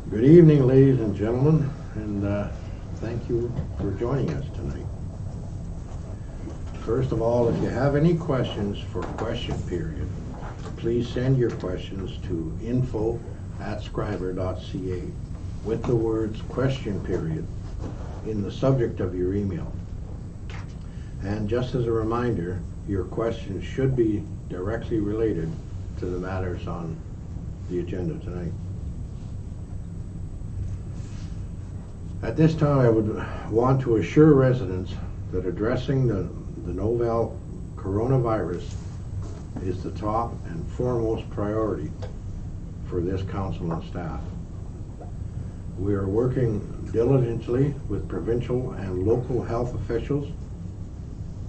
Good evening, ladies and gentlemen, and thank you for joining us tonight. First of all, if you have any questions for question period, please send your questions to info@schreiber.ca with the words question period in the subject of your email. And just as a reminder, your questions should be directly related to the matters on the agenda tonight. At this time, I would want to assure residents that addressing the novel coronavirus is the top and foremost priority for this council and staff. We are working diligently with provincial and local health officials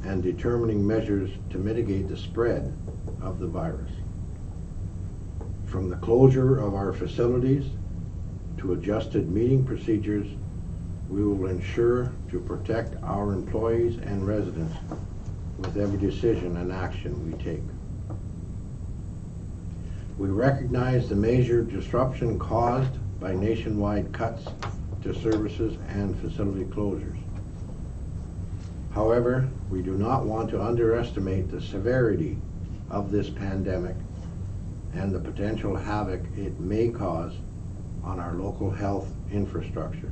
and determining measures to mitigate the spread of the virus. From the closure of our facilities to adjusted meeting procedures, we will ensure to protect our employees and residents with every decision and action we take. We recognize the major disruption caused by nationwide cuts to services and facility closures. However, we do not want to underestimate the severity of this pandemic and the potential havoc it may cause on our local health infrastructure.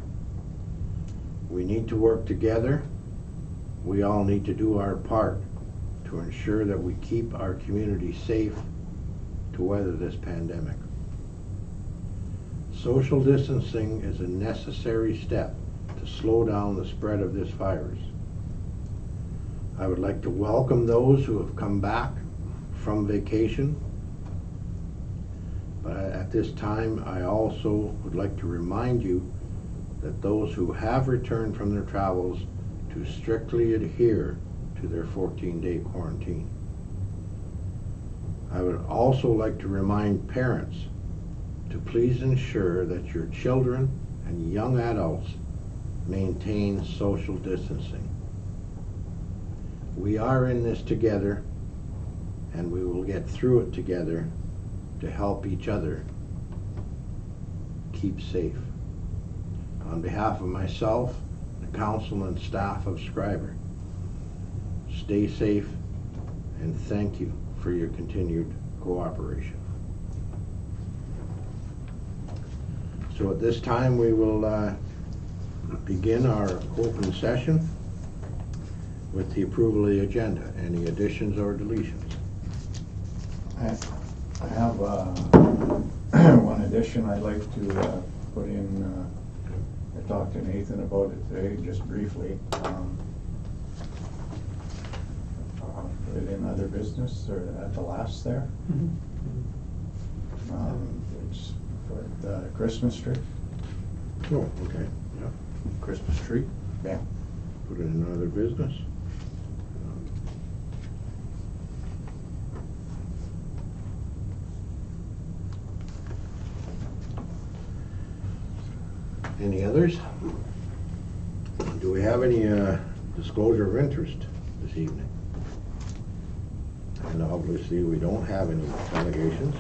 We need to work together. We all need to do our part to ensure that we keep our community safe to weather this pandemic. Social distancing is a necessary step to slow down the spread of this virus. I would like to welcome those who have come back from vacation, but at this time I also would like to remind you that those who have returned from their travels to strictly adhere to their 14-day quarantine. I would also like to remind parents to please ensure that your children and young adults maintain social distancing. We are in this together, and we will get through it together to help each other keep safe. On behalf of myself, the council and staff of Schreiber, stay safe and thank you for your continued cooperation. So at this time we will begin our open session with the approval of the agenda. Any additions or deletions? I have one addition I'd like to put in. I talked to Nathan about it today, just briefly. Put it in other business, or at the last there. It's for the Christmas tree. Oh, okay. Yeah. Christmas tree. Yeah. Put it in other business. Any others? Do we have any disclosure of interest this evening? And obviously we don't have any allegations.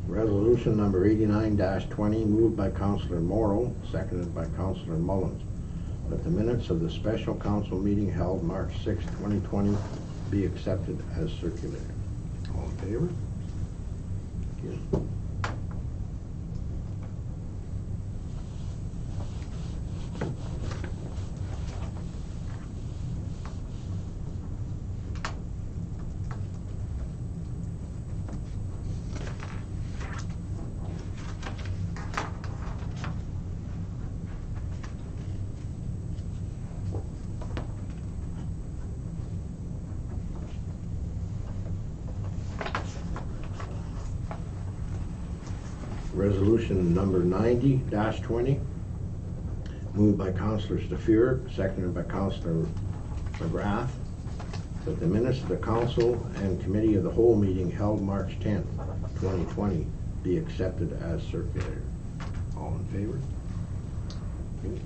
Resolution number 89-20, moved by Councillor Morrow, seconded by Councillor Mullins, that the minutes of the special council meeting held March 6, 2020 be accepted as circulated. All in favor? Thank you. Resolution number 90-20, moved by Councillor Staffier, seconded by Councillor McGrath, that the minutes of the council and committee of the whole meeting held March 10th, 2020 be accepted as circulated. All in favor? Okay.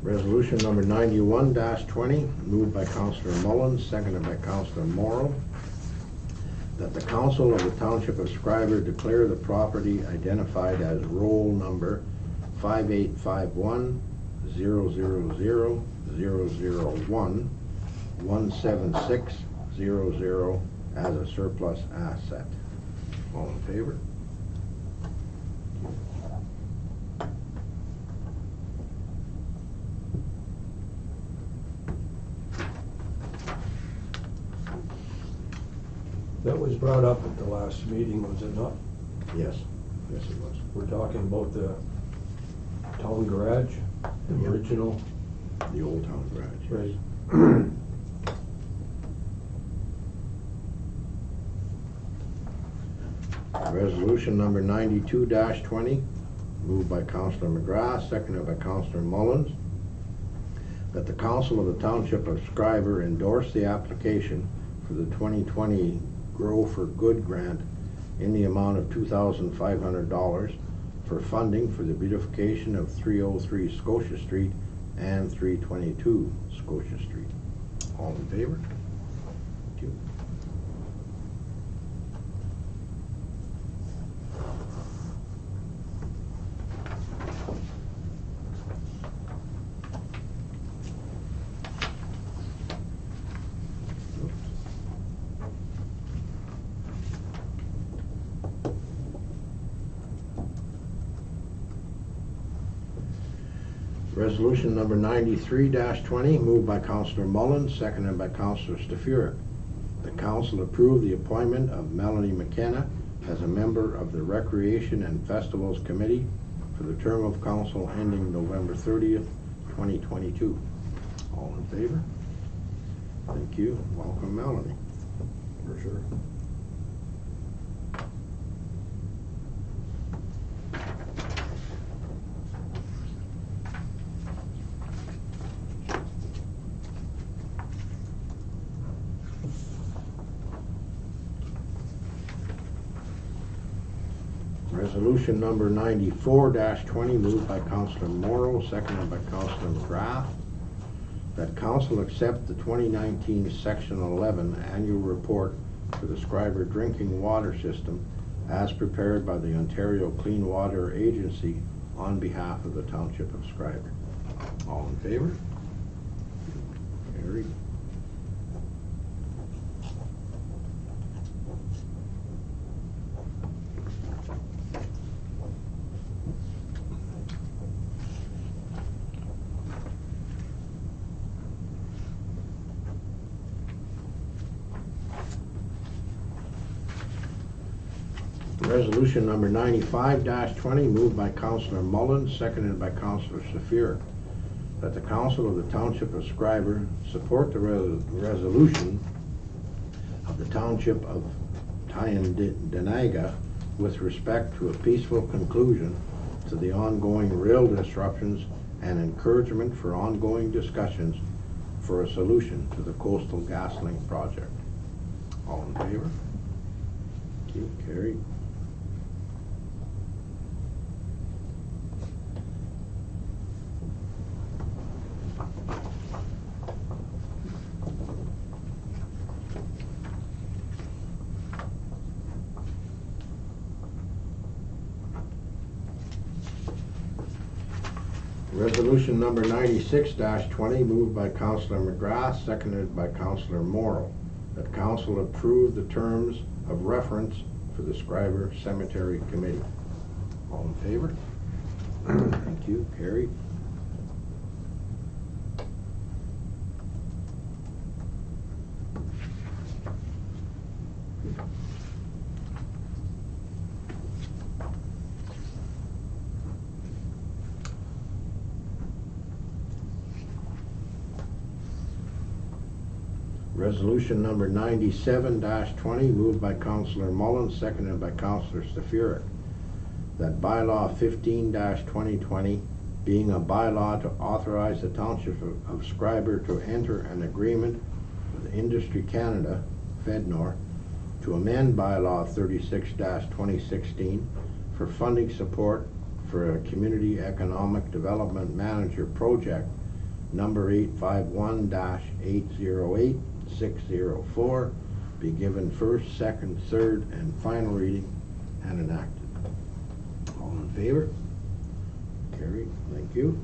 Resolution number 91-20, moved by Councillor Mullins, seconded by Councillor Morrow, that the Council of the Township of Schreiber declare the property identified as roll number 5851 000 001 17600 as a surplus asset. All in favor? That was brought up at the last meeting, was it not? Yes. Yes, it was. We're talking about the town garage, the Yep. original. The old town garage. Right. Resolution number 92-20, moved by Councillor McGrath, seconded by Councillor Mullins, that the Council of the Township of Schreiber endorse the application for the 2020 Grow for Good grant in the amount of $2,500 for funding for the beautification of 303 Scotia Street and 322 Scotia Street. All in favor? Thank you. Resolution number 93-20, moved by Councillor Mullins, seconded by Councillor Stafuric. The council approved the appointment of Melanie McKenna as a member of the Recreation and Festivals Committee for the term of council ending November 30th, 2022. All in favor? Thank you. Welcome, Melanie. For sure. Resolution number 94-20, moved by Councillor Morrow, seconded by Councillor McGrath, that council accept the 2019 Section 11 annual report for the Schreiber drinking water system as prepared by the Ontario Clean Water Agency on behalf of the Township of Schreiber. All in favor? Carried. Resolution number 95-20, moved by Councillor Mullins, seconded by Councillor Saphir, that the Council of the Township of Schreiber support the resolution of the Township of Tyendinaga with respect to a peaceful conclusion to the ongoing rail disruptions and encouragement for ongoing discussions for a solution to the Coastal GasLink project. All in favor? Thank you. Carried. Resolution number 96-20, moved by Councillor McGrath, seconded by Councillor Morrow, that council approve the terms of reference for the Schreiber Cemetery Committee. All in favor? Thank you. Carried. Resolution number 97-20, moved by Councillor Mullins, seconded by Councillor Stafuric, that bylaw 15-2020, being a bylaw to authorize the Township of Schreiber to enter an agreement with Industry Canada, FedNor, to amend bylaw 36-2016 for funding support for a community economic development manager project number 851-808-604, be given first, second, third, and final reading and enacted. All in favor? Carried. Thank you.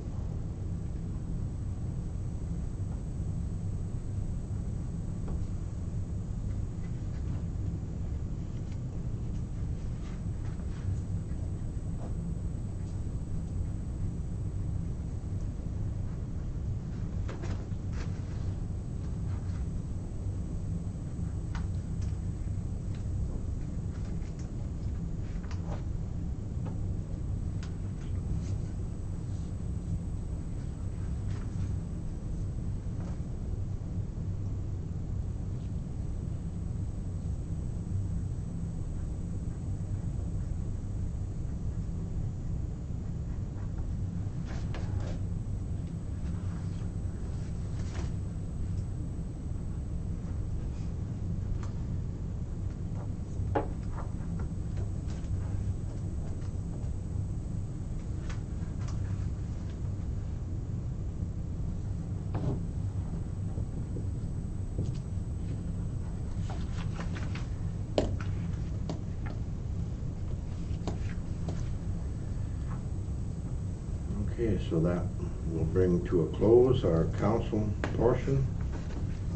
Okay, so that will bring to a close our council portion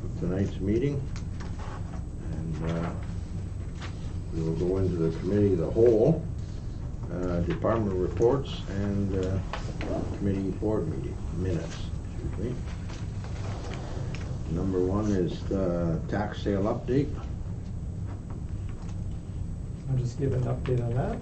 of tonight's meeting. And we will go into the committee of the whole, department reports, and committee board meeting minutes. Excuse me. Number one is the tax sale update. I'll just give an update on that.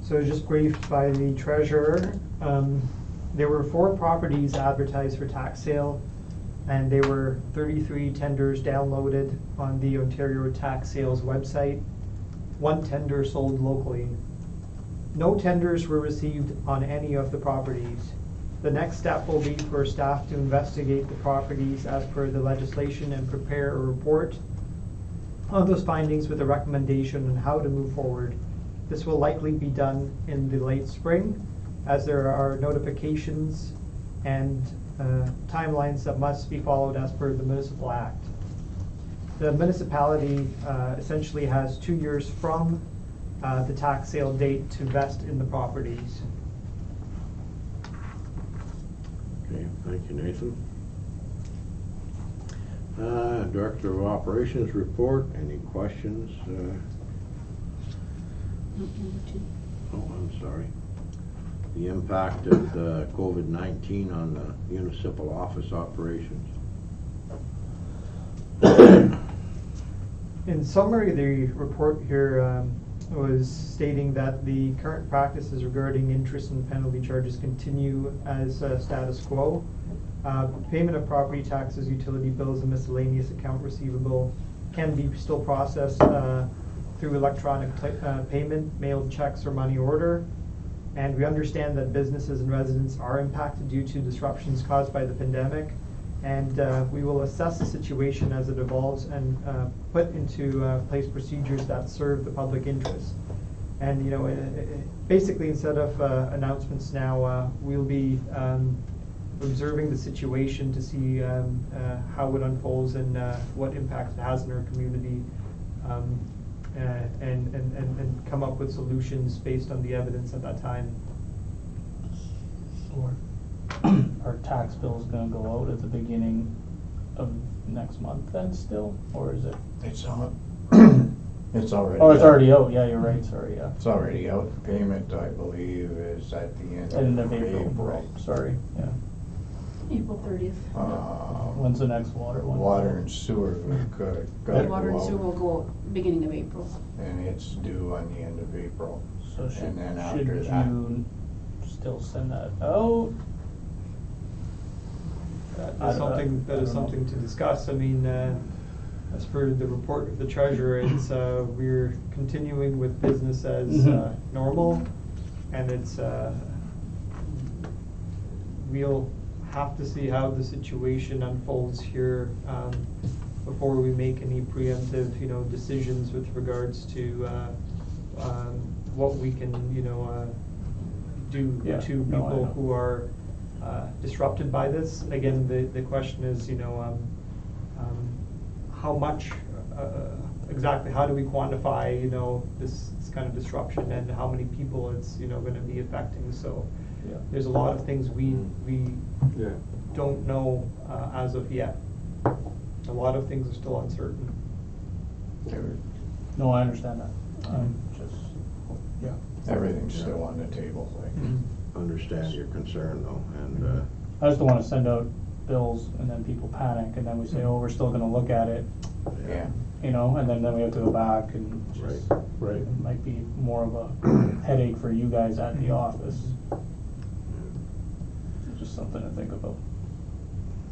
So just briefed by the treasurer, there were 4 properties advertised for tax sale, and there were 33 tenders downloaded on the Ontario Tax Sales website. 1 tender sold locally. No tenders were received on any of the properties. The next step will be for staff to investigate the properties as per the legislation and prepare a report on those findings with a recommendation on how to move forward. This will likely be done in the late spring, as there are notifications and timelines that must be followed as per the Municipal Act. The municipality essentially has 2 years from the tax sale date to vest in the properties. Okay, thank you, Nathan. Director of Operations report. Any questions? Oh, I'm sorry. The impact of the COVID-19 on the municipal office operations. In summary, the report here was stating that the current practices regarding interest and penalty charges continue as status quo. Payment of property taxes, utility bills, and miscellaneous account receivable can be still processed through electronic payment, mailed checks, or money order. And we understand that businesses and residents are impacted due to disruptions caused by the pandemic. And we will assess the situation as it evolves and put into place procedures that serve the public interest. And basically, instead of announcements now, we'll be observing the situation to see how it unfolds and what impact it has in our community, and come up with solutions based on the evidence at that time. Sure. Our tax bill is gonna go out at the beginning of next month then still, or is it? It's on. It's already. Oh, it's out. already out, yeah, you're right, sorry, yeah. It's already out. The payment, I believe, is at the end End of April, right, sorry, yeah. April 30th. When's the next water one? Water and sewer gotta Water and go sewer will out, go beginning of April. and it's due on the end of April. So should And then after that- you still send that out? That is something to discuss. I mean, as per the report of the treasurer, it's we're continuing with business as normal, and it's we'll have to see how the situation unfolds here before we make any preemptive, decisions with regards to, what we can, do Yeah, to no, I people know. who are, disrupted by this. Again, the question is, how much, exactly, how do we quantify, this kind of disruption, and how many people it's, gonna be affecting, so. Yeah. There's a lot of things we Yeah. don't know, as of yet. A lot of things are still uncertain. No, I understand that. Just, yeah. Everything's still on the table, like. Understand your concern though, and, I just don't wanna send out bills and then people panic and then we say, oh, we're still gonna look at it, Yeah. and then we have to go back and just, Right. it might be more of a headache for you guys at the office. Just something to think about.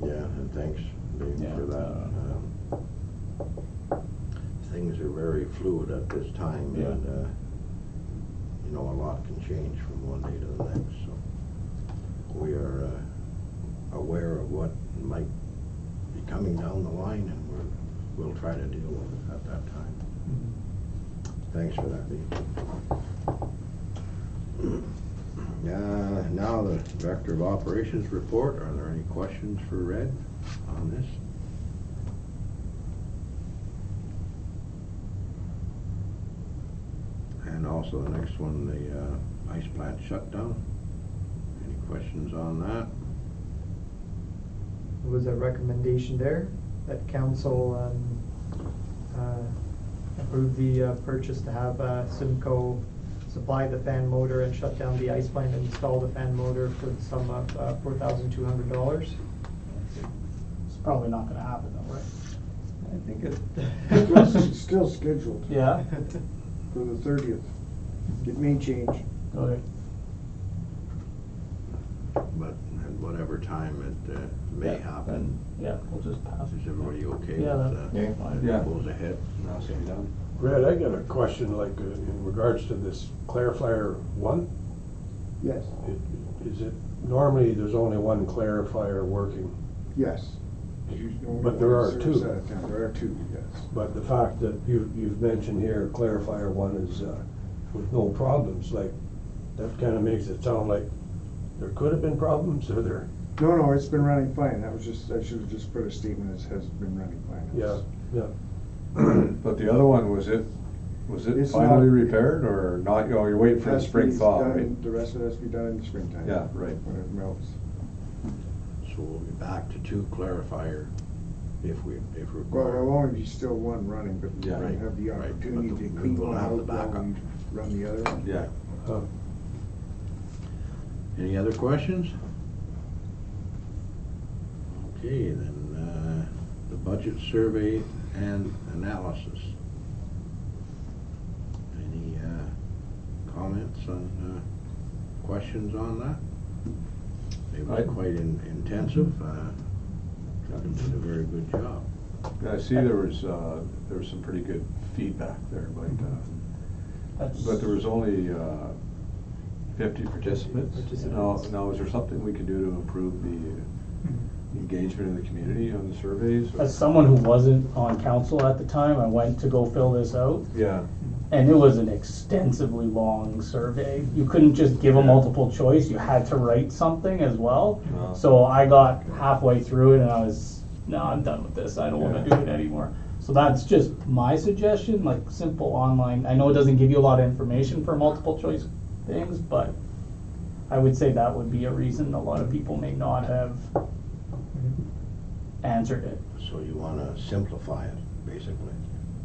yeah, and thanks, Dave, Yeah, for that. Things are very fluid at this time, Yeah. and, a lot can change from one day to the next, so. We are, aware of what might be coming down the line, and we'll try to deal with it at that time. Thanks for that, Dave. Now the Director of Operations report. Are there any questions for Red on this? And also the next one, the ice plant shutdown. Any questions on that? There was a recommendation there that council, approved the, purchase to have, Simcoe supply the fan motor and shut down the ice plant and install the fan motor for the sum of, $4,200. It's probably not gonna happen though, right? I think it. It's still scheduled Yeah, for the 30th. It may change. okay. But at whatever time it may Yeah, happen, Yeah, we'll just pass. is everybody okay Yeah, with Yeah. Yeah. goes ahead? Okay. Brad, I got a question, like, in regards to this clarifier one. Yes, Is it, normally there's only one clarifier working, yes. You only But there want are a two. service at a time. There are two, yes. but the fact that you've mentioned here clarifier one is, with no problems, like, that kinda makes it sound like there could have been problems, or there, No, it's been running fine. That was just, I should have just put a statement that has been running fine. yeah, yeah. But the other one, was it It's finally not- repaired or not? You're waiting for the Has to spring be thaw, done- right? The rest of it has to be done in the springtime. Yeah, right. When it melts. So we'll be back to two clarifier if Well, required. there'll only be still one running, but Yeah. we'll have the Right, opportunity but to we clean will one have the out while backup. we run the other one. Yeah. Any other questions? Okay, then, the budget survey and analysis. Any, comments on, questions on that? It was quite intensive, Kevin did a very good job. Yeah, I see there was some pretty good feedback there, but there was only 50 participants. Now, is there something we can do to improve the engagement in the community on the surveys? or- As someone who wasn't on council at the time, I went to go fill this out, Yeah, and it was an extensively long survey. You couldn't just give a Yeah. multiple choice, you had to write something as well. Wow. So I got halfway through it and I was, no, I'm done with this, I don't wanna Yeah. do it anymore. So that's just my suggestion, like simple online, I know it doesn't give you a lot of information for multiple choice things, but I would say that would be a reason a lot of people may not have answered it. So you wanna simplify it, basically.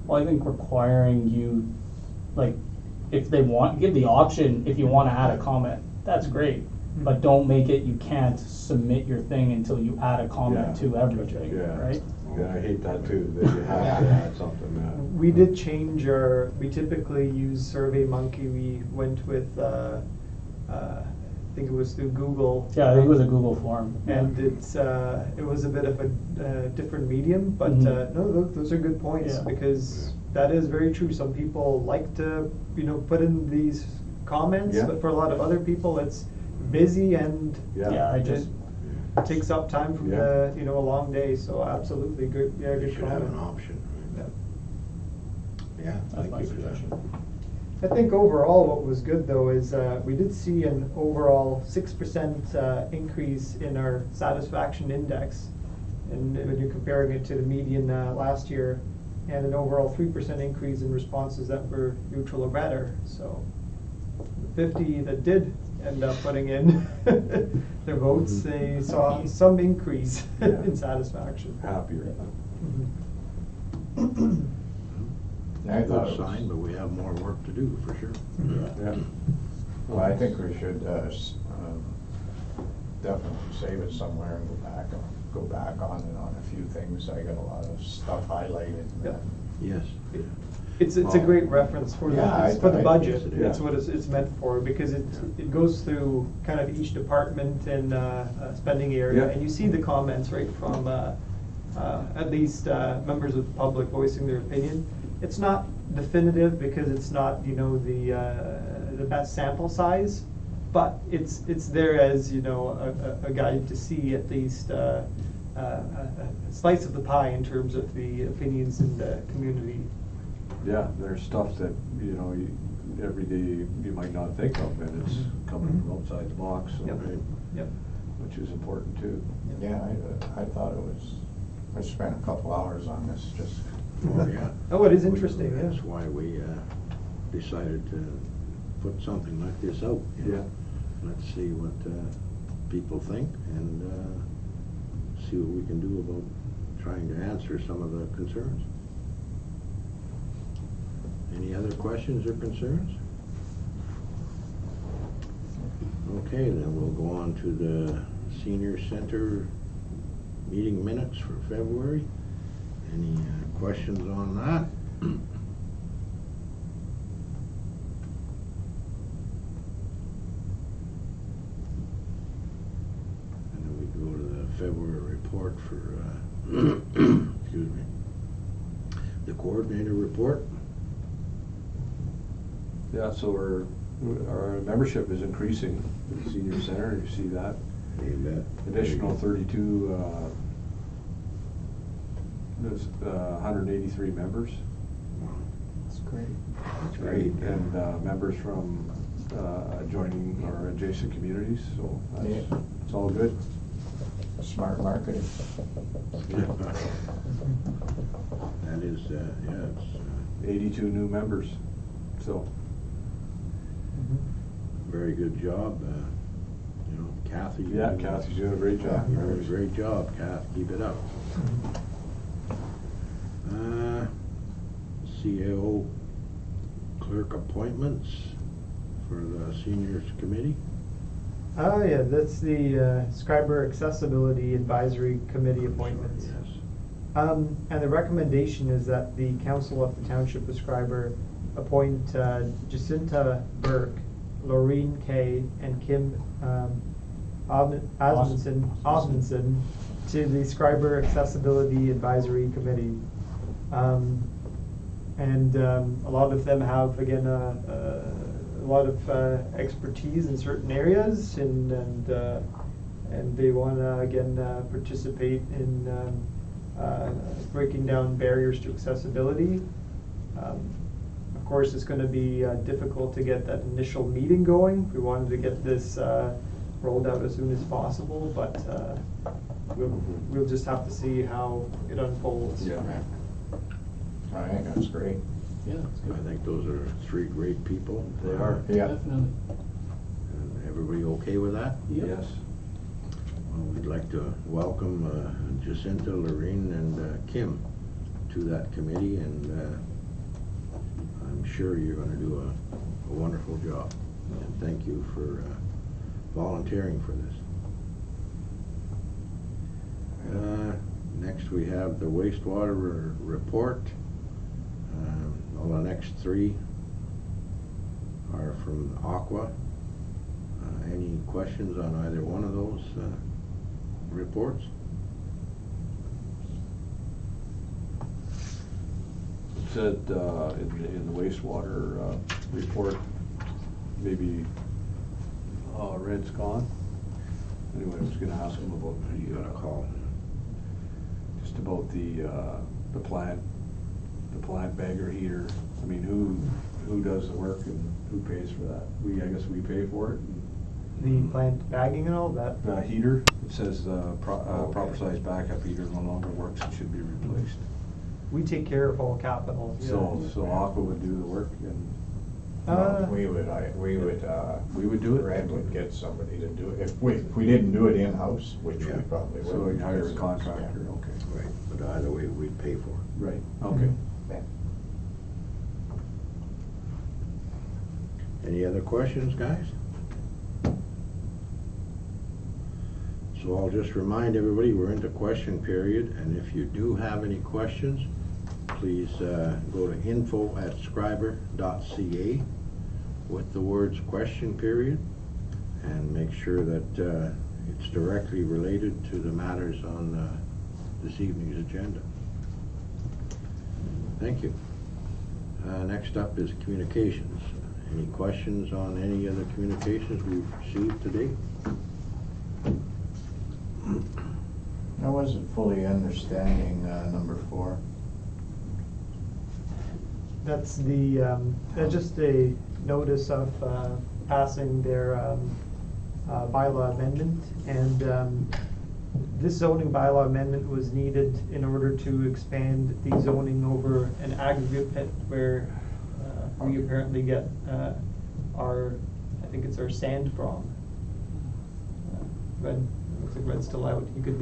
Well, I think requiring you, like, if they want, give the option, if you wanna add a comment, that's great. But don't make it, you can't submit your thing until you add a comment Yeah. to everything, Yeah. right? yeah, I hate that too, that you have to add something. We did change we typically use SurveyMonkey. We went with, I think it was through Google. Yeah, I think it was a Google form. And it was a bit of a different medium, but Mhm. no, those are good points, Yeah. because that is very true. Some people like to, put in these comments, Yeah. but for a lot of other people, it's busy and Yeah, I just, takes up time from Yeah. a long day, so absolutely good, yeah, They good should have an comment. option. Yeah. Yeah, That's thank my you for that. suggestion. I think overall what was good though is we did see an overall 6% increase in our satisfaction index. And when you're comparing it to the median last year, and an overall 3% increase in responses that were neutral or better. So the 50 that did end up putting in their votes, they saw some increase Yeah. in satisfaction. Happier. Mhm. Yeah, I thought Good it was- sign, but we have more work to do, for sure. Yeah. Well, I think we should definitely save it somewhere and go back on it on a few things. I got a lot of stuff highlighted. Yep. Yes. It's a great reference for Yeah, for the I- budget. yes, it That's is. what it's meant for, because it goes through kind of each department and spending area. Yeah. And you see the comments right from at least members of the public voicing their opinion. It's not definitive because it's not, the best sample size, but it's there as, a guide to see at least a slice of the pie in terms of the opinions in the community. Yeah, there's stuff that, every day you might not think of, and it's coming from outside the box, so, Yep. Yep. which is important too. Yeah, I thought it was, I spent a couple hours on this just. Oh, yeah. Oh, it is interesting, yeah. That's why we decided to put something like this out. you know. Yeah. Let's see what people think and see what we can do about trying to answer some of the concerns. Any other questions or concerns? Okay, then we'll go on to the senior center meeting minutes for February. Any questions on that? And then we go to the February report for, excuse me, the coordinator report. Yeah, so our membership is increasing in the senior center, you see that. You bet. Additional 32, there's 183 members. That's great. That's great. And members from adjoining or adjacent communities, so Yeah. it's all good. Smart marketing. That is, yeah, it's 82 new members, so. very good job, Kathy. Yeah, Kathy's doing a great job. You're doing a great job, Kath, keep it up. CAO clerk appointments for the seniors committee. Oh, yeah, that's the Schreiber Accessibility Advisory Committee appointments. Yes. And the recommendation is that the council of the Township of Schreiber appoint Jacinta Burke, Laureen Kay, and Kim Osmondson to the Schreiber Accessibility Advisory Committee. And a lot of them have, again, a lot of expertise in certain areas, and they want to, again, participate in breaking down barriers to accessibility. Of course, it's going to be difficult to get that initial meeting going. We wanted to get this rolled out as soon as possible, but we'll just have to see how it unfolds. Yeah. I think that's great. Yeah, that's I good. think those are three great people. They are. Yeah. Definitely. And everybody okay with that? Yep. Yes. Well, we'd like to welcome Jacinta, Lorraine, and Kim to that committee, and I'm sure you're going to do a wonderful job. And thank you for volunteering for this. Next, we have the wastewater report. All the next three are from Aqua. Any questions on either one of those reports? It said in the wastewater report, maybe Red's gone. Anyway, I was gonna ask him about You gotta call. just about the plant bagger heater. I mean, who does the work and who pays for that? I guess we pay for it. The plant bagging and all that. The heater, it says proper size backup heater no longer works and should be replaced. We take care of all capital. So Aqua would do the work and No, we would we would do it? Red would get somebody to do it. If we didn't do it in-house, which we Yeah. probably would. So we'd hire a Yeah. contractor, okay. Right, but either way, we'd pay for it. Right, okay. Yeah. Any other questions, guys? So I'll just remind everybody, we're into question period, and if you do have any questions, please go to info@schreiber.ca with the words question period, and make sure that it's directly related to the matters on this evening's agenda. Thank you. Next up is communications. Any questions on any of the communications we've received today? I wasn't fully understanding number 4. That's just a notice of passing their bylaw amendment, and this zoning bylaw amendment was needed in order to expand the zoning over an aggregate pit where we apparently get I think it's our sand from. Red, looks like Red's still out. You could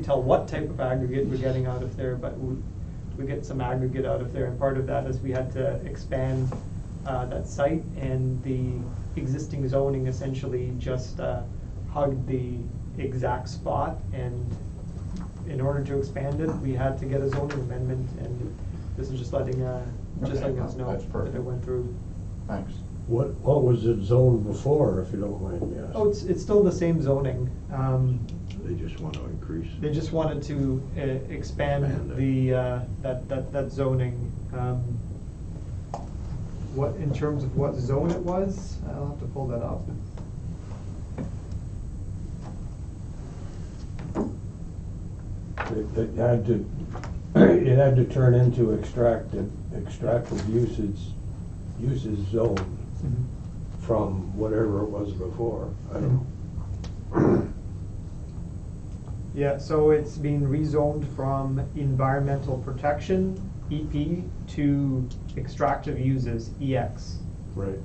tell what type of aggregate we're getting out of there, but we get some aggregate out of there, and part of that is we had to expand that site, and the existing zoning essentially just hugged the exact spot, and in order to expand it, we had to get a zoning amendment, and this is just letting us know That's that perfect. it went through. Thanks. What was it zoned before, if you don't mind me asking? Oh, it's still the same zoning. They just want to increase. They just wanted to expand Expand it. the that zoning. What, in terms of what zone it was, I'll have to pull that up. It had to turn into extractive uses zone from whatever it was before. I don't know. Yeah, so it's being rezoned from environmental protection, EP, to extractive uses, EX. Right.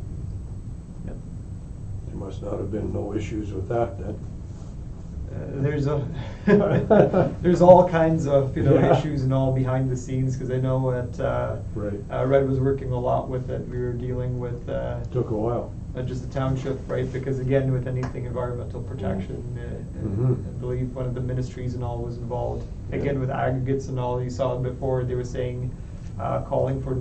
Yep. There must not have been no issues with that then. There's all kinds of Yeah. issues and all behind the scenes, because I know that Right. Red was working a lot with it. We were dealing with Took a while. just the township, right? Because again, with anything environmental protection, Mhm. I believe one of the ministries and all was involved. Yeah. Again, with aggregates and all, you saw it before. They were saying, calling for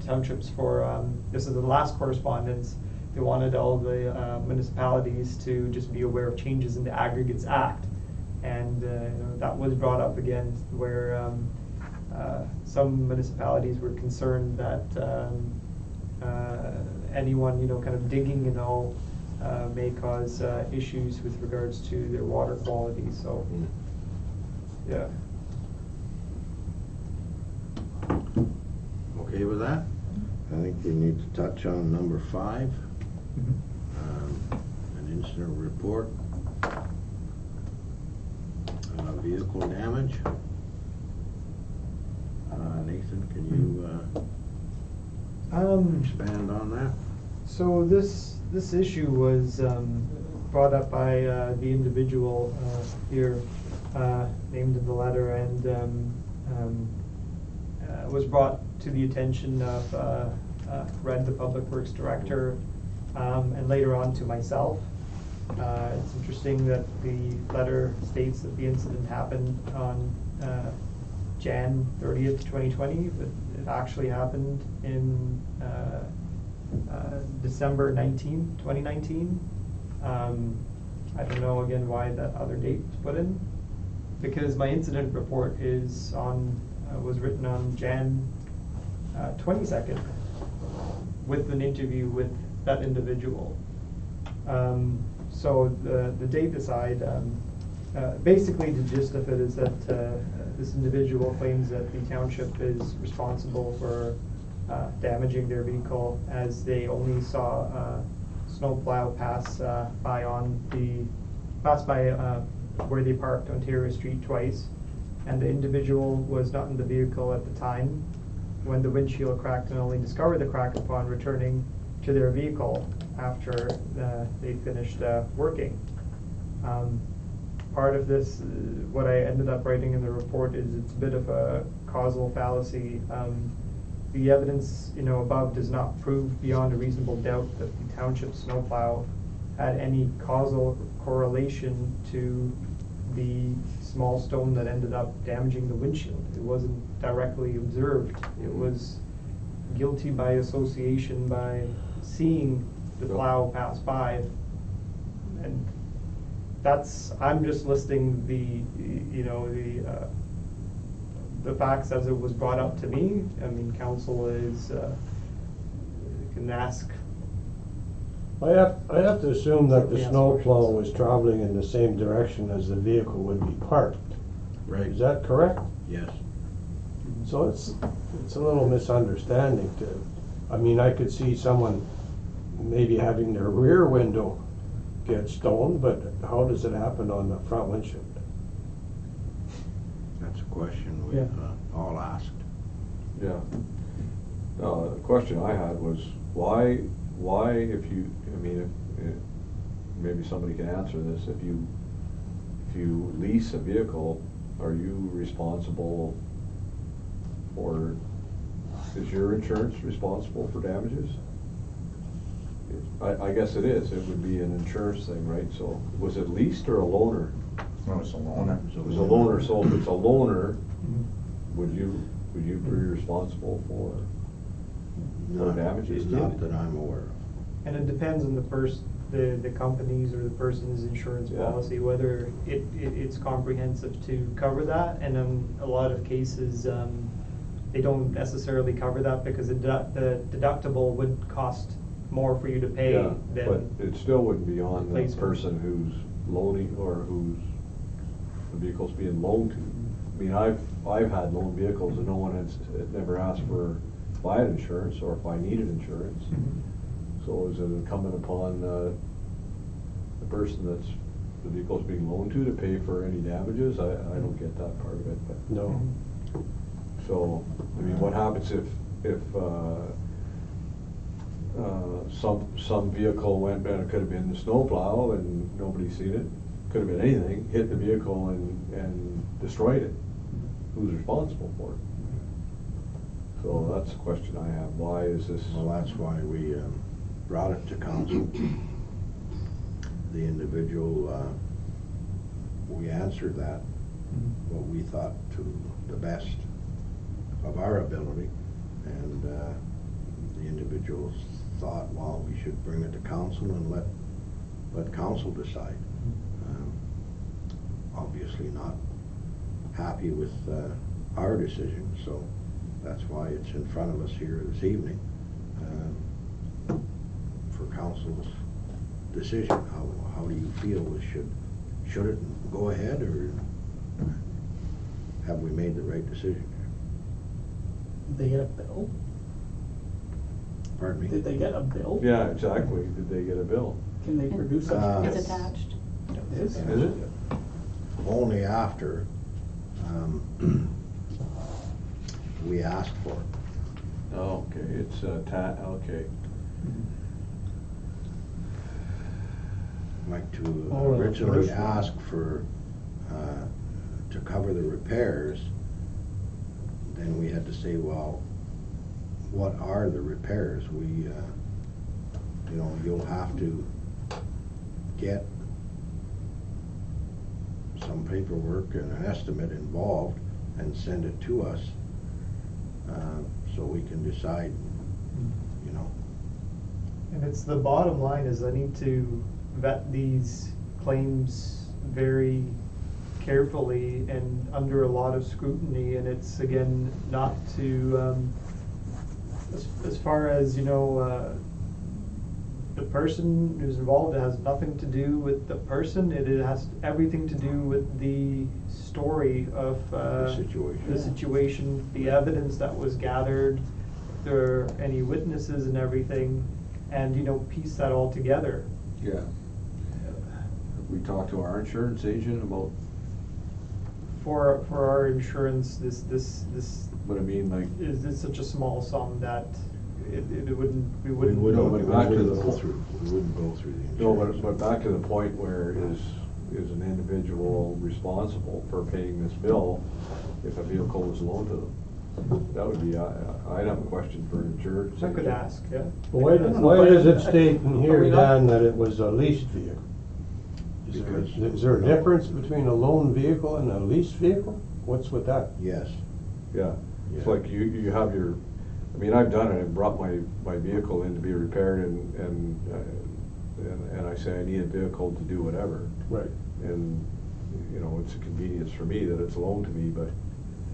townships for. This is the last correspondence. They wanted all the municipalities to just be aware of changes in the Aggregates Act, and that was brought up again, where some municipalities were concerned that anyone kind of digging and all may cause issues with regards to their water quality. So, yeah. Okay with that? I think we need to touch on number 5. An incident report. Vehicle damage. Nathan, can you expand on that? So this issue was brought up by the individual here named in the letter, and was brought to the attention of Red, the Public Works Director, and later on to myself. It's interesting that the letter states that the incident happened on Jan 30th, 2020, but it actually happened in December 19th, 2019. I don't know again why that other date was put in, because my incident report was written on Jan 22nd with an interview with that individual. So the date aside, basically the gist of it is that this individual claims that the township is responsible for damaging their vehicle as they only saw a snowplow pass by where they parked Ontario Street twice, and the individual was not in the vehicle at the time when the windshield cracked, and only discovered the crack upon returning to their vehicle after they finished working. Part of this, what I ended up writing in the report, is it's a bit of a causal fallacy. The evidence, above does not prove beyond a reasonable doubt that the township snowplow had any causal correlation to the small stone that ended up damaging the windshield. It wasn't directly observed. It was guilty by association, by seeing the plow pass by. And I'm just listing the facts as it was brought up to me. I mean, council can ask. I have to assume that the Certainly ask snowplow questions. was traveling in the same direction as the vehicle would be parked. Right. Is that correct? Yes. So it's a little misunderstanding I mean, I could see someone maybe having their rear window get stoned, but how does it happen on the front windshield? That's a question we've all asked. Yeah. The question I had was, why if you, if maybe somebody can answer this, if you lease a vehicle, are you responsible, or is your insurance responsible for damages? I guess it is. It would be an insurance thing, right? So was it leased or a loaner? No, it's a loaner. It was a loaner. So if it's a loaner, would you be responsible for damages? Not that I'm aware of. And it depends on the company's or the person's insurance Yeah. policy, whether it's comprehensive to cover that. And in a lot of cases, they don't necessarily cover that because the deductible would cost more for you to pay Yeah, than. but it still wouldn't be on the replacement. person who's loaning or whose the vehicle's being loaned to. I mean, I've had loaned vehicles and no one has never asked for if I had insurance or if I needed insurance. So is it incumbent upon the person that's the vehicle's being loaned to pay for any damages? I don't get that part of it, but. No. So, I mean, what happens if some vehicle went, and it could have been the snowplow and nobody's seen it, could have been anything, hit the vehicle and destroyed it? Who's responsible for it? So that's the question I have. Why is this? Well, that's why we brought it to council. The individual, we answered that, what we thought to the best of our ability, and the individuals thought, well, we should bring it to council and let council decide. Obviously not happy with our decision, so that's why it's in front of us here this evening for council's decision. How do you feel? Should it go ahead, or have we made the right decision? Did they get a bill? Pardon me? Did they get a bill? Yeah, exactly. Did they get a bill? Can they produce a? It's attached. It is? Is it? Only after we asked for it. Oh, okay, it's okay. Like to Oh, the originally first one. ask for, to cover the repairs, then we had to say, well, what are the repairs? You'll have to get some paperwork and an estimate involved and send it to us, so we can decide, And it's the bottom line is I need to vet these claims very carefully and under a lot of scrutiny, and it's again not to as far as the person who's involved, it has nothing to do with the person, it has everything to do with the story of, The situation. the situation, the evidence that was gathered, if there are any witnesses and everything, and, you know, piece that all together. Yeah. We talked to our insurance agent about, For our insurance, this but I mean, like, is this such a small sum that it wouldn't, we We wouldn't. wouldn't, but we back to wouldn't the go po- through, we wouldn't go through the no, insurance. but back to the point where is an individual responsible for paying this bill if a vehicle was loaned to them? That would be, I'd have a question for insurance. I could ask, yeah. Why, I don't know, why but does it I- state in are here, we not- Dan, that it was a leased vehicle? Is there a difference between a loaned vehicle and a leased vehicle? What's with that? Yes. Yeah, it's Yeah. like you have your, I mean, I've done it, I've brought my vehicle in to be repaired and I say I need a vehicle to do whatever. Right. And, you know, it's a convenience for me that it's loaned to me, but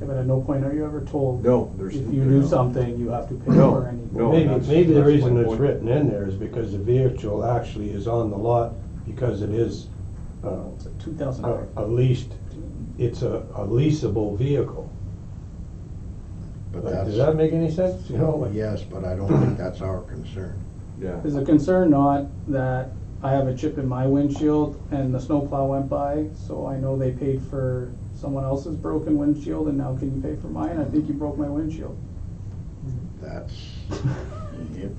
Yeah, but at no point are you ever told, no, there's. if you do something, you have to pay No, for anything. no. Maybe, that's- maybe the that's my reason it's point. written in there is because the vehicle actually is on the lot, because it is, It's a 2000. a leased, it's a leasable vehicle. But Like, that's, does that make any sense, you know? like- yes, but I don't think that's our concern. Yeah, Is the concern not that I have a chip in my windshield and the snowplow went by, so I know they paid for someone else's broken windshield, and now can you pay for mine? I think you broke my windshield. That's, Yep.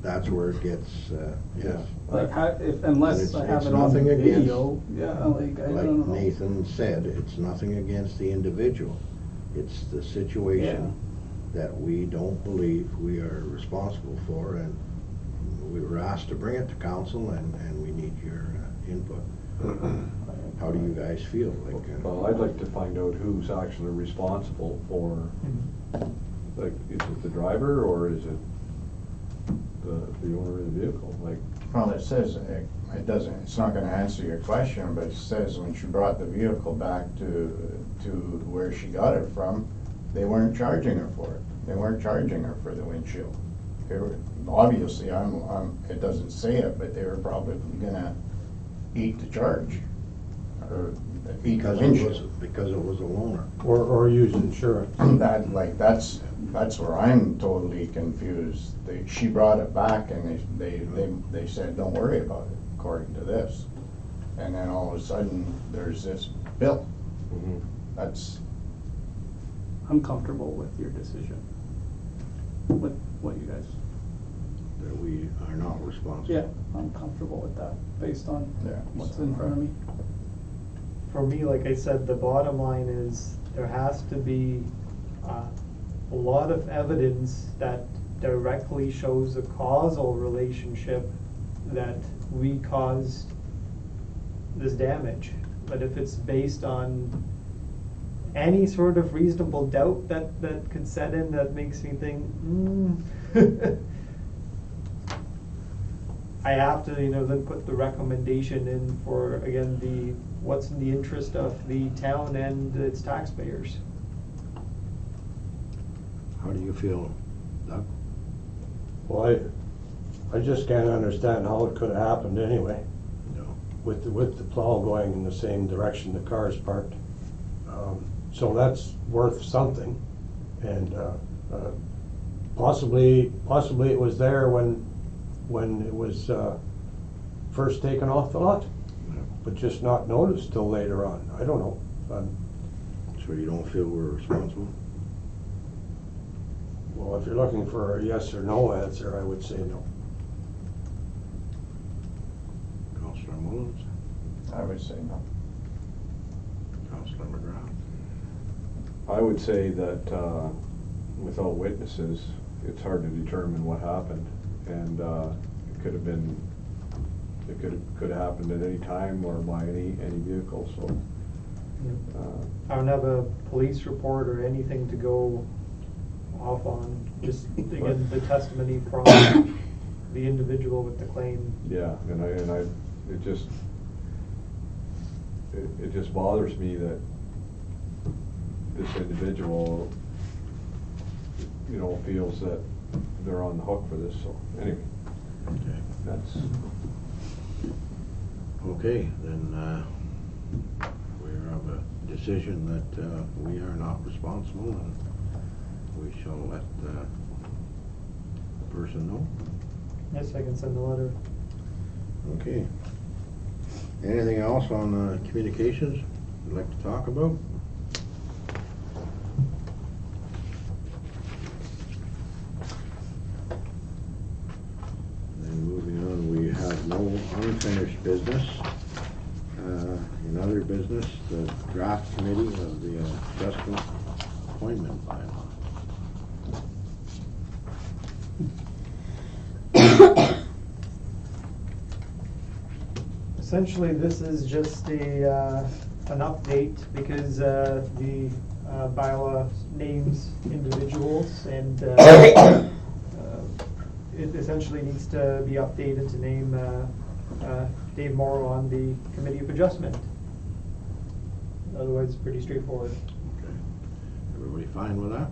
that's where it gets, yes. Like, And unless it's- I have it's it on nothing against- video, yeah, like, I Like don't know. Nathan said, it's nothing against the individual. It's the situation that we don't believe we are responsible for, and we were asked to bring it to council, and we need your input. How do you guys feel? Like, well, I'd like to find out who's actually responsible for, like, is it the driver or is it the owner of the vehicle? Like, Well, it says, it doesn't, it's not gonna answer your question, but it says when she brought the vehicle back to where she got it from, they weren't charging her for it. They weren't charging her for the windshield. They were, obviously, it doesn't say it, but they were probably gonna eat the charge. Or eat the windshield. because it was a loaner. Or use insurance. That's where I'm totally confused. She brought it back and they said, don't worry about it, according to this. And then all of a sudden, there's this bill. That's, I'm comfortable with your decision. With what you guys, That we are not responsible. yeah, I'm comfortable with that, based on Yeah, what's so in front of me. For me, like I said, the bottom line is there has to be a lot of evidence that directly shows a causal relationship that we caused this damage. But if it's based on any sort of reasonable doubt that could set in, that makes me think, I have to, then put the recommendation in for, again, what's in the interest of the town and its taxpayers. How do you feel, Doug? Well, I just can't understand how it could have happened anyway, No. with the plow going in the same direction the car's parked. So that's worth something, and possibly it was there when it was first taken off the lot, but just not noticed till later on. I don't know. So you don't feel we're responsible? Well, if you're looking for a yes or no answer, I would say no. Councillor Mullins? I would say no. Councillor McGrath? I would say that without witnesses, it's hard to determine what happened, and it could have happened at any time or by any vehicle. So I don't have a police report or anything to go off on, just again, the testimony from the individual with the claim. yeah, it just bothers me that this individual, feels that they're on the hook for this. So anyway. That's, Okay, then, we're of a decision that, we are not responsible, and we shall let, the person know. Yes, I can send the letter. Okay. Anything else on, communications you'd like to talk about? Then moving on, we have no unfinished business. In other business, the draft committee of the adjustment appointment bylaw. Essentially, this is just an update because the bylaw names individuals and it essentially needs to be updated to name Dave Morrow on the Committee of Adjustment. Otherwise, it's pretty straightforward. Okay. Everybody fine with that?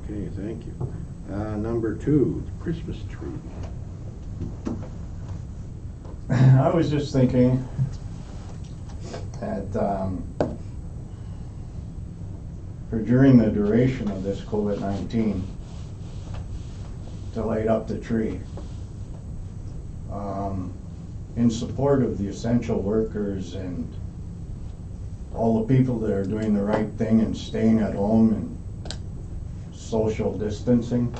Okay, thank you. Number 2, Christmas tree. I was just thinking that for during the duration of this COVID-19, to light up the tree, in support of the essential workers and all the people that are doing the right thing and staying at home and social distancing,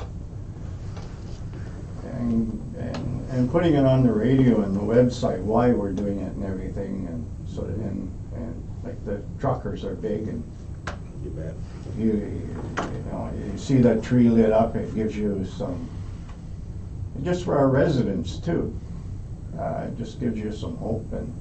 and putting it on the radio and the website why we're doing it and everything, and so and like the truckers are big, and You bet. you know, you see that tree lit up, it gives you some, just for our residents too, it just gives you some hope. And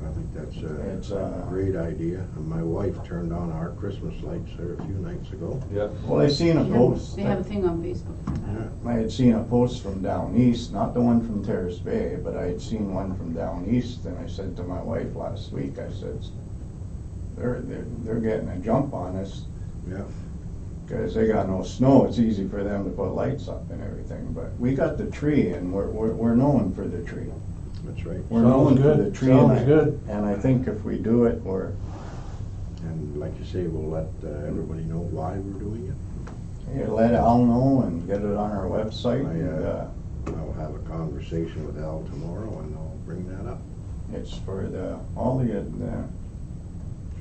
I think that's It's, a great idea. And my wife turned on our Christmas lights there a few nights ago. yeah. well, I seen a post. They have a thing on Facebook for Yeah. that. I had seen a post from down east, not the one from Terrace Bay, but I had seen one from down east, and I said to my wife last week, I said, they're getting a jump on us, Yeah. because they got no snow. It's easy for them to put lights up and everything, but we got the tree, and we're known for the tree. That's right. We're Sounds known for good. the tree. Sounds good. And I think if we do it, And like you say, we'll let everybody know why we're doing it. let Al know and get it on our website. I'll have a conversation with Al tomorrow, and I'll bring that up. It's for all the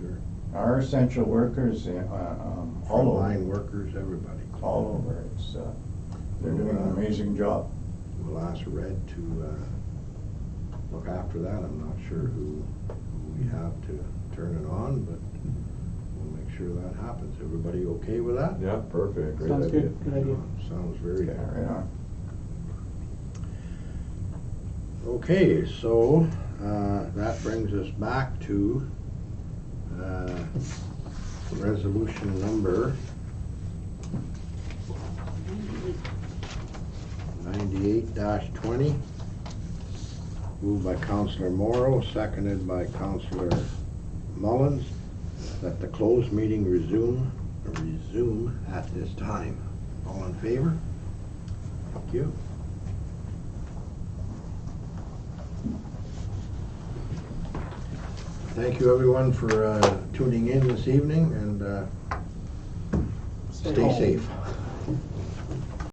Sure. our essential workers, all over. Frontline workers, everybody. All over. It's they're doing an amazing job. We'll ask Red to look after that. I'm not sure who we have to turn it on, but we'll make sure that happens. Everybody okay with that? Yeah, perfect, great Sounds idea. good, good idea. Sounds very Yeah, good. right on. Okay, so that brings us back to resolution number 98-20. Moved by Councillor Morrow, seconded by Councillor Mullins, that the closed meeting resume at this time. All in favor? Thank you. Thank you, everyone, for tuning in this evening, and stay home. safe.